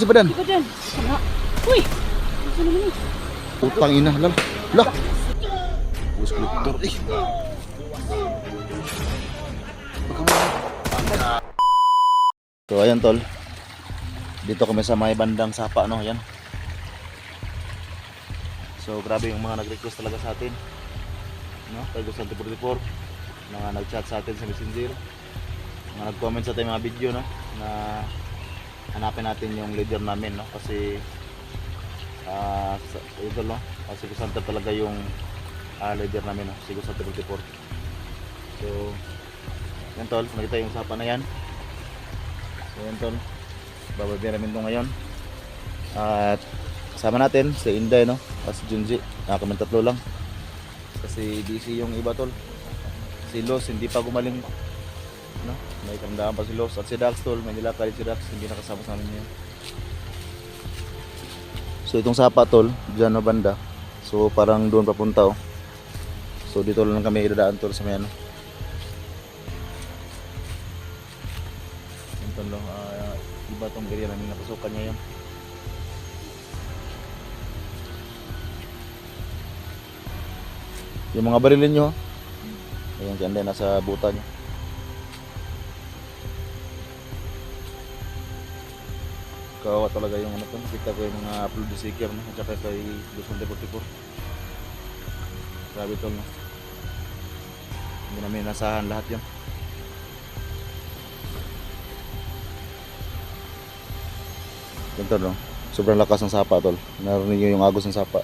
Si Badan. Si Badan. Sana. Uy! Ano naman ni? Utang ina. Lala. Lah. Bus kolektor. So ayan tol. Dito kami sa may bandang sapa no. Ayan. So grabe yung mga nag-request talaga sa atin. No? Kay Gustante 44. Mga nag-chat sa atin sa Messenger. Mga nag-comment sa ating mga video no. Na hanapin natin yung leader namin no. Kasi ito no. Kasi Gustante talaga yung leader namin no. Si Gustante 44. So yan tol. Nakita yung sapa na yan. So yan tol. Bababiyan namin ito ngayon. At kasama natin si Inday no. Si Junji. Kami tatlo lang. Kasi busy yung iba tol. Si Los hindi pa gumaling no? May kamdaan pa si Los. At si Dax tol. May nilakad si Dax. Hindi nakasama sa amin ngayon. So itong sapa tol. Diyan no banda. So parang doon papunta oh. So dito lang kami idadaan tol sa may ano. Ito lang. Iba tong area namin napasukan ngayon. Yung mga barilin nyo ayan si Anday nasa buta nyo. Kawawa talaga yung ano to. Kita ko yung mga upload seeker no? At saka kay Gustante 44. Grabe tol no? Hindi namin nasahan lahat yun. Ganito no? Sobrang lakas ng sapa tol. Narinig nyo yung agos ng sapa.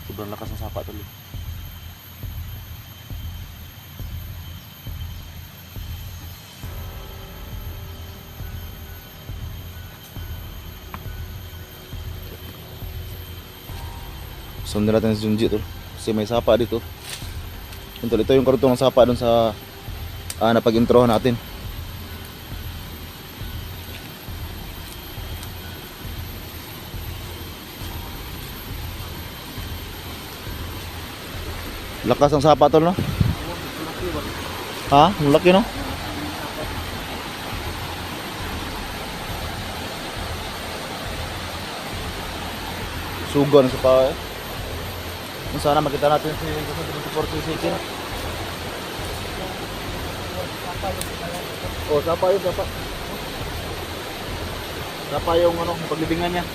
Sobrang lakas ng sapa tol. Sundin natin si Junji tol. Kasi may sapa dito. Ito yung karutong ng sapa dun sa napag-introhan natin. Lakas ng sapa tol no? Ha? Ang laki no? Sugan sa pa eh. Sana makita natin si Gustante 44 City. Oh, sapa yun, sapa. Sapa yung ano, paglibingan niya.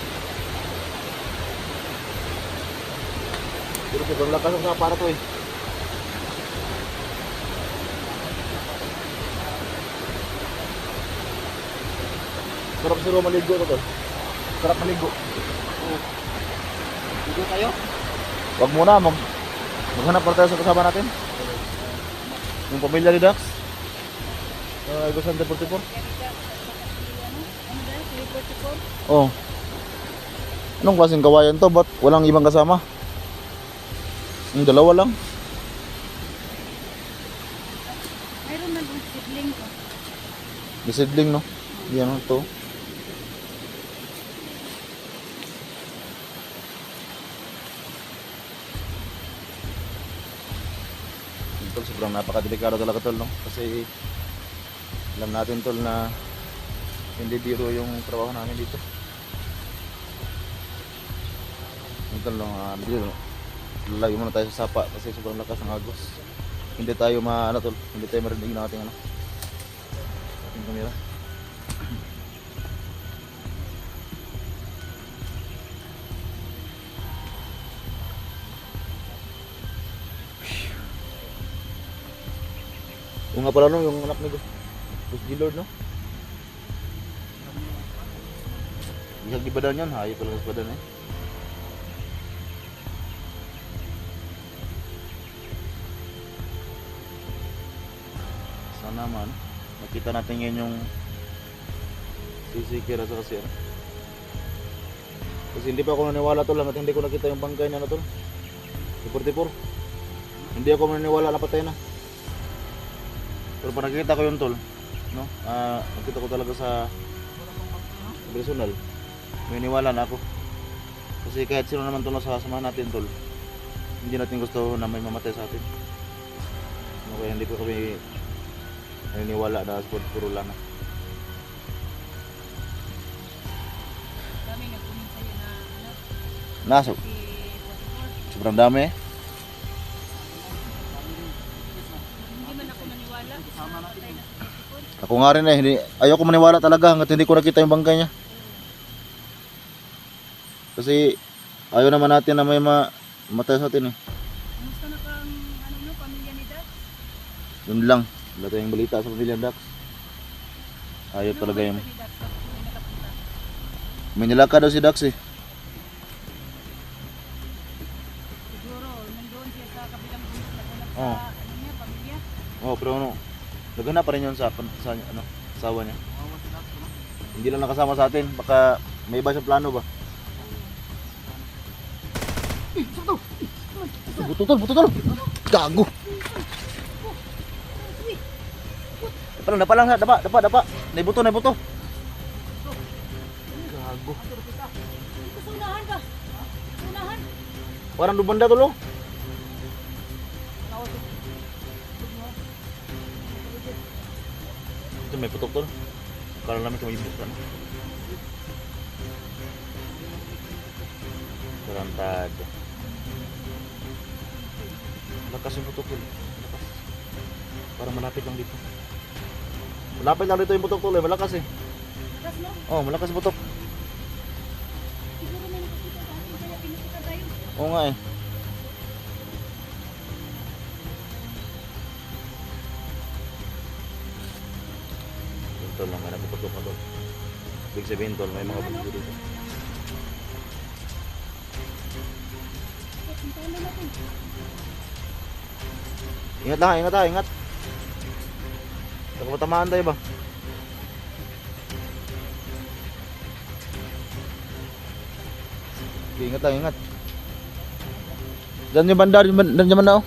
Pero sobrang lakas ang sapa na to eh. Sarap si Roma maligo to tol. Sarap maligo. Ligo kayo? Wag muna, maghanap para tayo sa kasama natin. Yung pamilya ni Dax. Gustante 44. Oh. Anong klaseng kawayan to? Ba't walang ibang kasama? Yung dalawa lang. Mayroon na doon sibling ko. May seedling no? Yan to. Tol, sobrang napakadelikado talaga tol no? Kasi alam natin tol na hindi biro yung trabaho namin dito. Tol no, lalagyan muna tayo sa sapa kasi sobrang lakas ng agos. Hindi tayo tol, hindi tayo marinig ng ating ating kamera. Yung nga pala no, yung anak ni Boss G-Lord no? Ihag di badan yan, hayop pala sa badan eh. Sana man, makita natin ngayon yung CC Kira sa kasir. Kasi hindi pa ako naniwala tol, hanggat hindi ko nakita yung bangkay niya na tol. 44. Hindi ako naniwala na patay na. Pero pag nakikita ko yun tol, no? Nakita ko talaga sa personal. May niwala na ako. Kasi kahit sino naman tol sa samahan natin tol, hindi natin gusto na may mamatay sa atin. Okay, hindi ko kami naniniwala na puro lang. Dami nagkumin sa'yo na ano, Naso, si 44. sobrang dami. Hindi man ako maniwala. Patay na si 44. Ako nga rin eh, ayoko maniwala talaga hanggat hindi ko nakita yung bangkay niya. Kasi ayaw naman natin na may mamatay sa atin eh. Kumusta na kang ano no, pamilya ni Dax? Yun lang, wala tayong balita sa pamilya Dax. Ayaw talaga Ano yung... ba ni Dax kapag may nakapunta? May nilaka daw si Dax eh. Siguro, nandoon siya sa kabilang bundok na sa Oo. ano niya, pamilya. Oh, pero ano, naghanap pa rin yun sa ano, asawa niya. Hindi lang nakasama sa atin, baka may iba siyang plano ba? Buto tol. Gago. Dapalang, dapa. Naibuto. Gago. Dito sa unahan ba? Sa unahan? Parang dubanda tol oh. Ito may putok tol. Kala namin kami ibutan. Tarantado. Lakas yung putok tol. Malakas. Parang malapit lang dito. Malapit lang dito yung putok tol eh. Malakas eh. Dax no? Oh, malakas yung putok. Siguro may nakakita sa atin kaya pinakita tayo. Oo nga eh. Tol lang, may napuputok na tol. Big sabihin tol, may mga bugyo dito. Puntahan na natin. Ingat lang, ingat. Baka matamaan tayo ba? Okay, ingat. Diyan yung bandar, diyan naman na oh.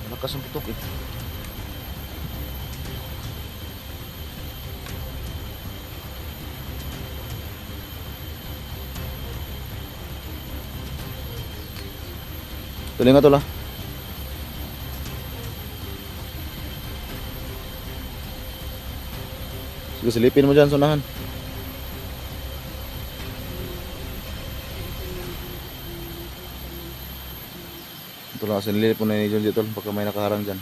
Malakas ang putok eh. Tuloy nga tol ah. Sige, silipin mo dyan sa unahan. Ito lang kasi nililip mo na ni John dito, baka may nakaharang dyan.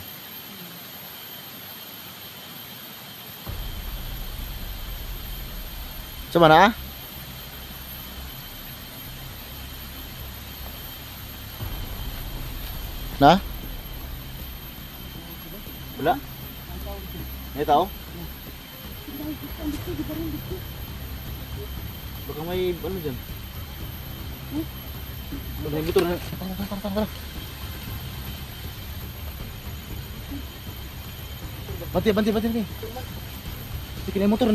Sama na ah? Na? Wala? May tao? Baka may ano dyan? Baka may motor na. Tara. Banti. Sige, na yung motor.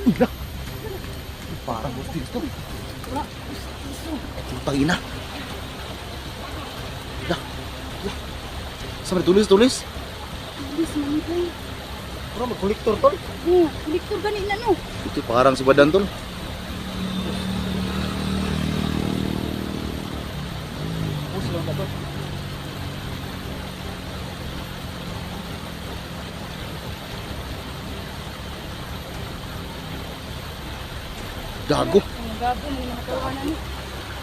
Udah. Parang gusti ito. Putang ina. Dah. Sampai tulis. Bilis man ito. Orang kolektor tol. Oo, kolektor ganit na no. Itu parang si badan tol. Gago. Ang gago, may nakatawa na no.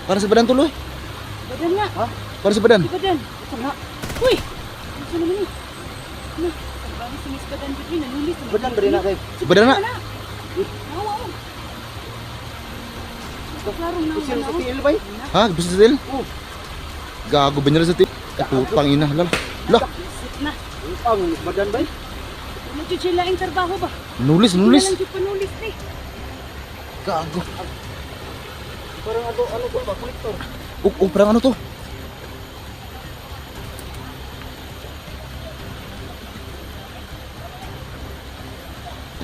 Para sa badan tol, oy. Badan nga. Ha? Para sa badan. Si Badan. Ito nga. Uy! Ano naman eh? Ano? Ang bago si Miss Badan dito, nanulis. kay. Badan na. Nawa mo. Klarong nawa. bay? Ha? Gusto sa til? Gago ba niya sa til? Putang ina. Lala. Isip na. Ang badan bay? Ano dyan siya laing trabaho ba? Nulis. Wala lang dyan panulis eh. Gago. Parang ano ko ba, kolektor? Parang ano to?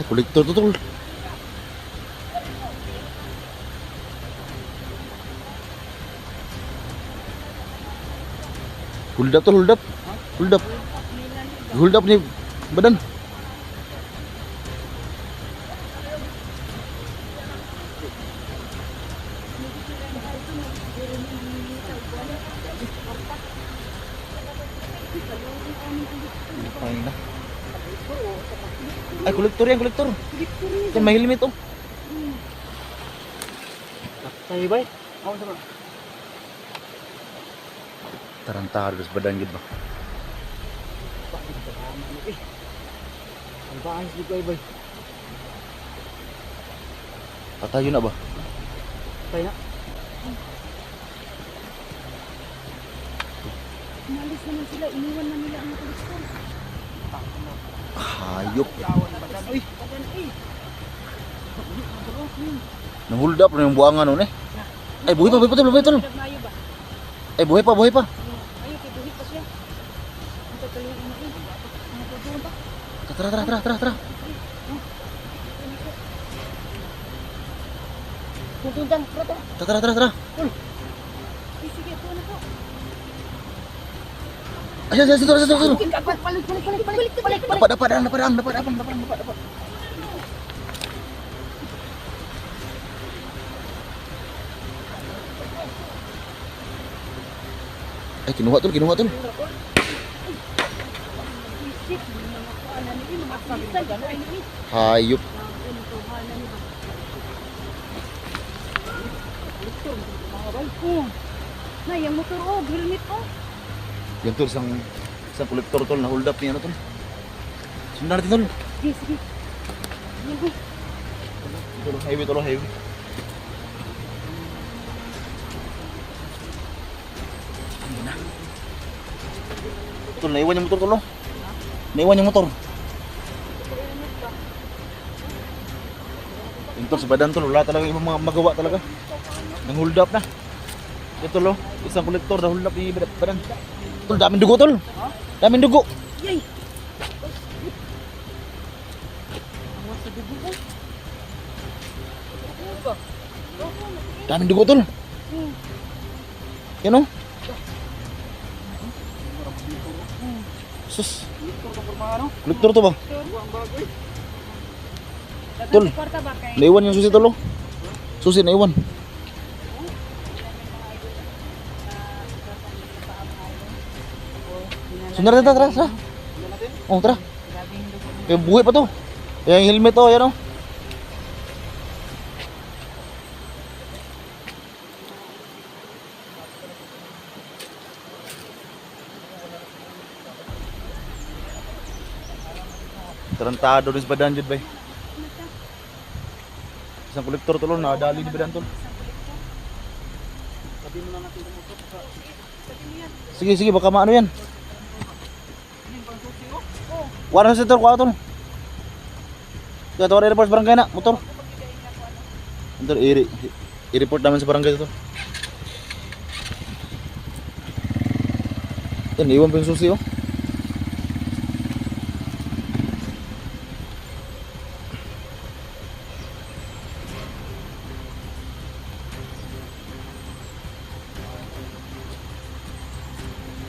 Kolektor to tol. Hold up tol, hold up. Hold up. Hold up ni badan. Ayun na. Ay, kolektor yan, kolektor. Yan, may helmet oh. Tayo bay. Ako sa ba? Tarantado sa badan gid ba. Ang bahay dito ay bay. Patayo na ba? Tayo na. Umalis naman sila, iniwan na nila ang kolektor. Hayop. Uy. Badan eh. Nang-hold up na yung buangan nun eh. Ay, buhay pa tol, buhay tol. Nagmayo ba? Ay, buhay pa, buhay pa. Ayaw, kibuhit pa siya. Ang tataluin na eh. Ang tutulong pa. Tara. Tutulong, tara. Tara. Ay, sige, ito na po. Ayan, situ. Balik. Dapat. Ay, kinuha tol. Isip, mga kuanan ni mga pilisan, gano'n ni. Hayop. Na, yung motor oh, helmet oh. Yan tol, isang kolektor tol, na-hold up niya na tol. Sundan natin tol. Sige. Sige. Highway. Tol, naiwan yung motor tol. Naiwan yung motor. Yung tol, sa badan tol, wala talaga yung mga magawa talaga. Nang hold up na. Ito tol, isang kolektor na hold up yung badan. Tol, daming dugo tol. Daming dugo. Yay! Awas sa dugo oh. Daming dugo tol. Yan o. Sus, kolektor to ba? Tol, Kwarta ba kay? naiwan yung susi tol. Susi naiwan. Sundan natin, tara. Oh, tara. Yung buhay pa to. Yung helmet to, yan o. Tarantado rin sa badan dyan, bay. Isang kolektor tol, nadali ni badan tol. Sige, baka maano yan. Wala sa tol, tol. Kaya tawar i-report sa barangay na, motor. Motor, i-report namin sa barangay tol. Yan, iwan pa yung susi oh.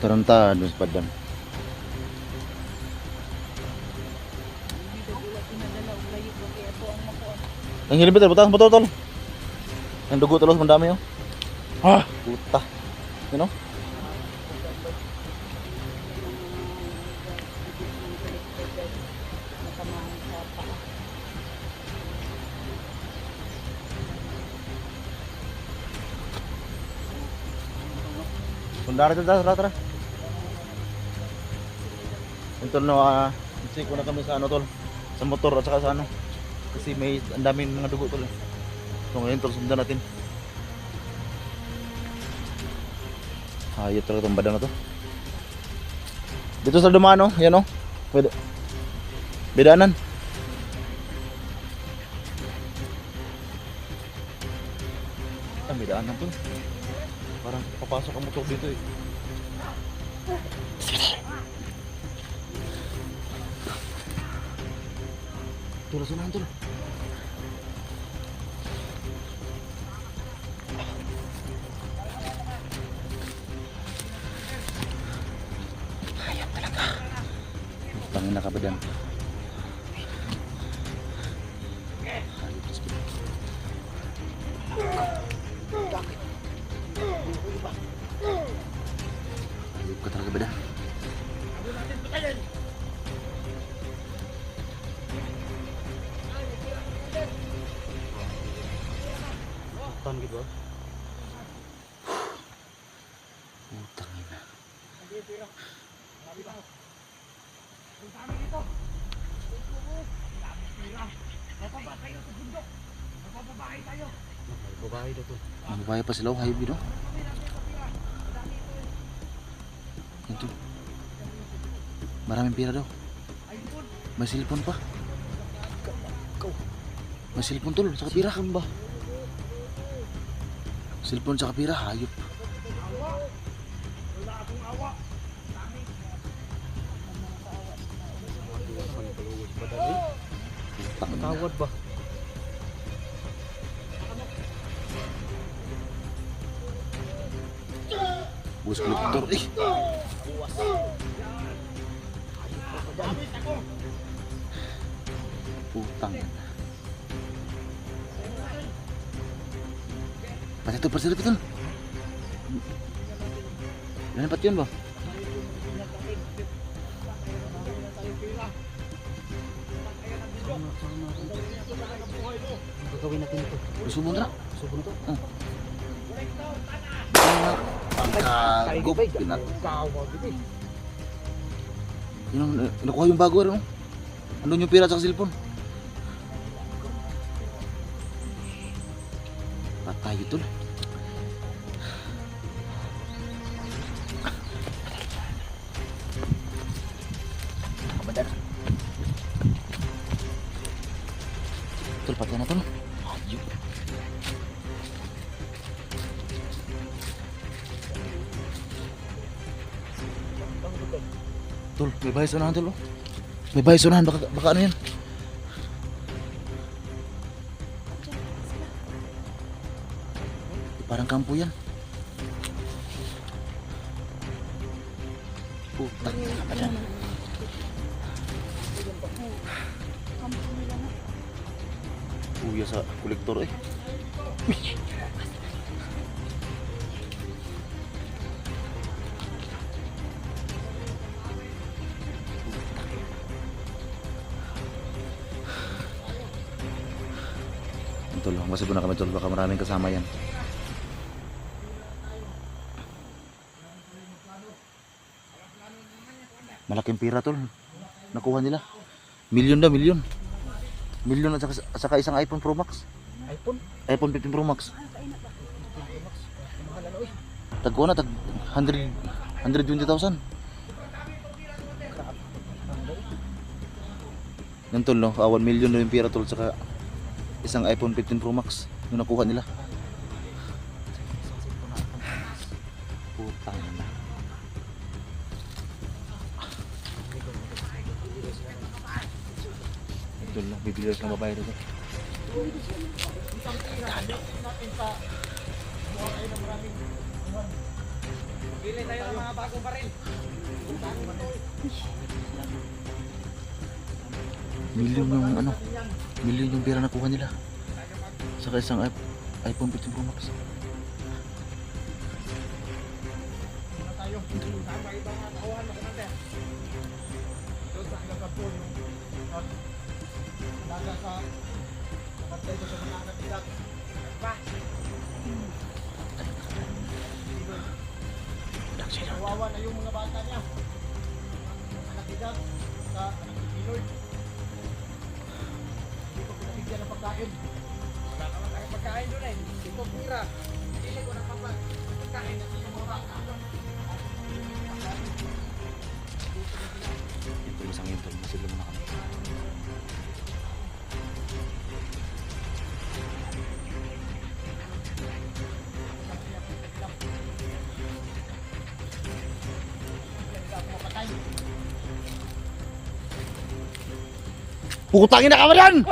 Tarantado sa badan. Ang helmet tol, butang motor tol. Ang dugo tol, mandami oh. Puta. You know? Sundara tara. Ito no, check ko na kami sa ano tol, sa motor at saka sa ano. Kasi may ang daming mga dugo tol. So ngayon tol, sundan natin. Hayop talaga itong badan na to. Dito sa dumaan oh, yan oh. Pwede. Bidaanan. Bidaanan tol. Parang papasok ang motor dito eh. Tol, sunahan tol. Putang ina kabadan. Ayup ka talaga badan. Tan gitu ba? Putang ina. Babae daw to. Mababae pa sila, hayop yun, no? Ito. Maraming pira daw. May cellphone pa. May cellphone tol, saka pira. Ba? Cellphone saka pira, hayop. Putang ina. Tawad ba? Bus kolektor, eh. Putang ina. Pati ito tol. Ilan pat yun ba? Gagawin natin ito. Subo na. Subo na to. Pagkagop. Tawag ito eh. Yun ang nakuha yung bago rin. Andun yung pira sa cellphone. Patay ito. Kabadan. Tol, patay na tol. Ayun. Tol, may bahay sa unahan tol. Oh. May bahay sa unahan, baka ano yan? Parang kampo yan. Putang ina pa dyan. Uya sa kolektor eh. Tol, masibon na kami tol, baka maraming kasama yan. Malaking pira tol, nakuha nila. Milyon daw, milyon. Milyon at saka isang iPhone Pro Max. iPhone 15 Pro Max. Tagkuha na, 120,000. Yan tol, no? 1 milyon na yung pira tol, saka isang iPhone 15 Pro Max yung nakuha nila. Putang ina. Ito lang, bibili ng babae dito. Bili tayo ng mga bagong baril. Milyon yung ano, milyon yung pera nakuha nila. Saka isang iPhone 15 Pro Max. Kawawa na yung mga bata niya. Anak nila, sa anak ni Pinoy. Hindi ko pinabigyan ng pagkain. Wala naman tayong pagkain doon eh. Hindi ko pira. Hindi ko pagkain na sila mga bata. Ito masang ito, masilo na kami. Putangin na ka ba yan?